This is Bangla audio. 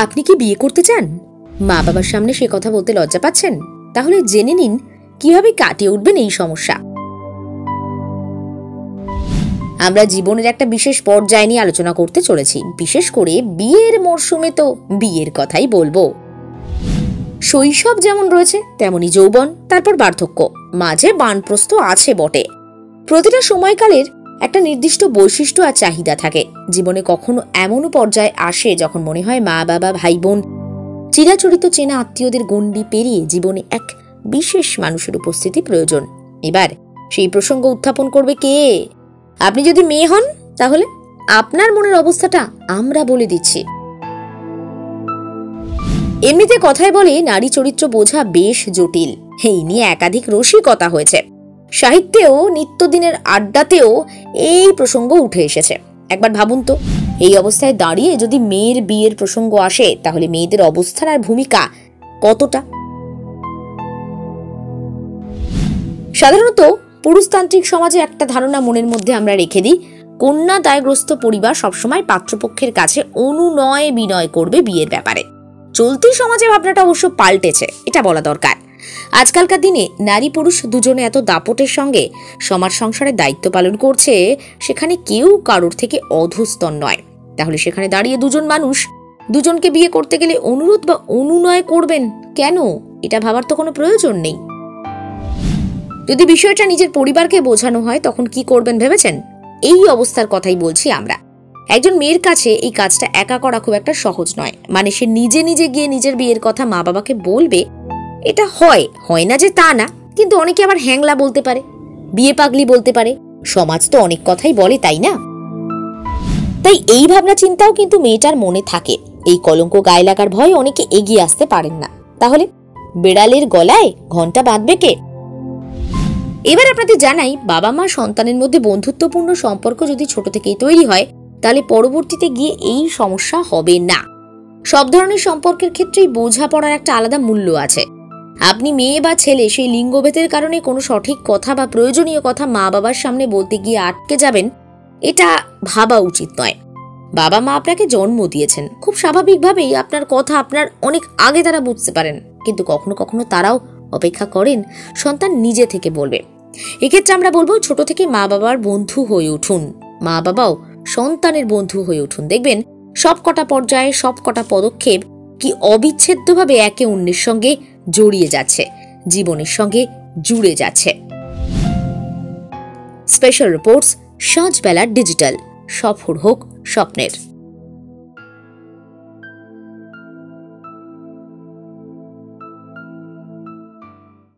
আপনি কি বিয়ে করতে চান? মা বাবার সামনে সে কথা বলতে লজ্জা পাচ্ছেন? তাহলে জেনে নিন কিভাবে কাটিয়ে উঠবেন এই সমস্যা। আমরা জীবনের একটা বিশেষ পর্যায় নিয়ে আলোচনা করতে চলেছি। বিশেষ করে বিয়ের মরশুমে তো বিয়ের কথাই বলবো। শৈশব যেমন রয়েছে তেমনি যৌবন, তারপর বার্ধক্য, মাঝে বানপ্রস্থ আছে বটে। প্রতিটা সময়কালের একটা নির্দিষ্ট বৈশিষ্ট্য আর চাহিদা থাকে। জীবনে কখনো এমনও পর্যায়ে আসে যখন মনে হয় মা বাবা, ভাই বোন, চিরাচরিত চেনা আত্মীয়দের গণ্ডি পেরিয়ে জীবনে এক বিশেষ মানুষের উপস্থিতি প্রয়োজন। এবার সেই প্রসঙ্গ উত্থাপন করবে কে? আপনি যদি মেয়ে হন তাহলে আপনার মনের অবস্থাটা আমরা বলে দিচ্ছি। এমনিতে কথায় বলে নারী চরিত্র বোঝা বেশ জটিল। এই নিয়ে একাধিক রসিকতা হয়েছে। সাহিত্যেও নিত্যদিনের আড্ডাতেও এই প্রসঙ্গ উঠে এসেছে। একবার ভাবুন তো, এই অবস্থায় দাঁড়িয়ে যদি মেয়ের বিয়ের প্রসঙ্গ আসে তাহলে মেয়েদের অবস্থান আর ভূমিকা কতটা। সাধারণত পুরুষতান্ত্রিক সমাজে একটা ধারণা মনের মধ্যে আমরা রেখে দিই, কন্যা দায়গ্রস্ত পরিবার সবসময় পাত্রপক্ষের কাছে অনুনয় বিনয় করবে বিয়ের ব্যাপারে। চলতি সমাজে ভাবনাটা অবশ্য পাল্টেছে, এটা বলা দরকার। আজকালকার দিনে নারী পুরুষ দুজনে এত দাপটের সঙ্গে সমাজ সংসারের দায়িত্ব পালন করছে, সেখানে কেউ কারোর থেকে অধস্তন নয়। তাহলে সেখানে দাঁড়িয়ে দুজন মানুষ দুজনকে বিয়ে করতে গেলে অনুরোধ বা অনুনয় করবেন কেন? এটা ভাবার তো কোনো প্রয়োজন নেই। যদি বিষয়টা নিজের পরিবারকে বোঝানো হয় তখন কি করবেন ভেবেছেন? এই অবস্থার কথাই বলছি আমরা। একজন মেয়ের কাছে এই কাজটা একা করা খুব একটা সহজ নয়। মানে সে নিজে নিজে গিয়ে নিজের বিয়ের কথা মা বাবাকে বলবে, এটা হয় না যে তা না, কিন্তু অনেকে আবার হ্যাংলা বলতে পারে, বিয়ে পাগলি বলতে পারে। সমাজ তো অনেক কথাই বলে, তাই না? তাই এই ভাবনা চিন্তাও কিন্তু মেয়েটার মনে থাকে। এই কলঙ্ক গায়ে লাগার ভয়ে অনেকে এগিয়ে আসতে পারেন না। তাহলে বেড়ালের গলায় ঘন্টা বাঁধবে কে? এবার আপনাদের জানাই, বাবা মা সন্তানের মধ্যে বন্ধুত্বপূর্ণ সম্পর্ক যদি ছোট থেকেই তৈরি হয় তাহলে পরবর্তীতে গিয়ে এই সমস্যা হবে না। সব ধরনের সম্পর্কের ক্ষেত্রেই বোঝাপড়ার একটা আলাদা মূল্য আছে। আপনি মেয়ে বা ছেলে সেই লিঙ্গভেদের কারণে কোনো সঠিক কথা বা প্রয়োজনীয় কথা মা বাবার সামনে বলতে গিয়ে আটকে যাবেন, এটা ভাবা উচিত নয়। বাবা মা আপনাকে জন্ম দিয়েছেন, খুব স্বাভাবিকভাবেই আপনার কথা আপনার অনেক আগে তারা বুঝতে পারেন, কিন্তু কখনো কখনো তারাও অপেক্ষা করেন সন্তান নিজে থেকে বলবে। এক্ষেত্রে আমরা বলবো, ছোট থেকে মা বাবার বন্ধু হয়ে উঠুন। মা বাবাও সন্তানের বন্ধু হয়ে উঠুন। দেখবেন সব কটা পর্যায়ে সব কটা পদক্ষেপ কি অবিচ্ছেদ্যভাবে একে অন্যের সঙ্গে জড়িয়ে যাচ্ছে, জীবনের সঙ্গে জুড়ে যাচ্ছে। Special reports, Sanjhbela digital. সফর হোক স্বপ্নের।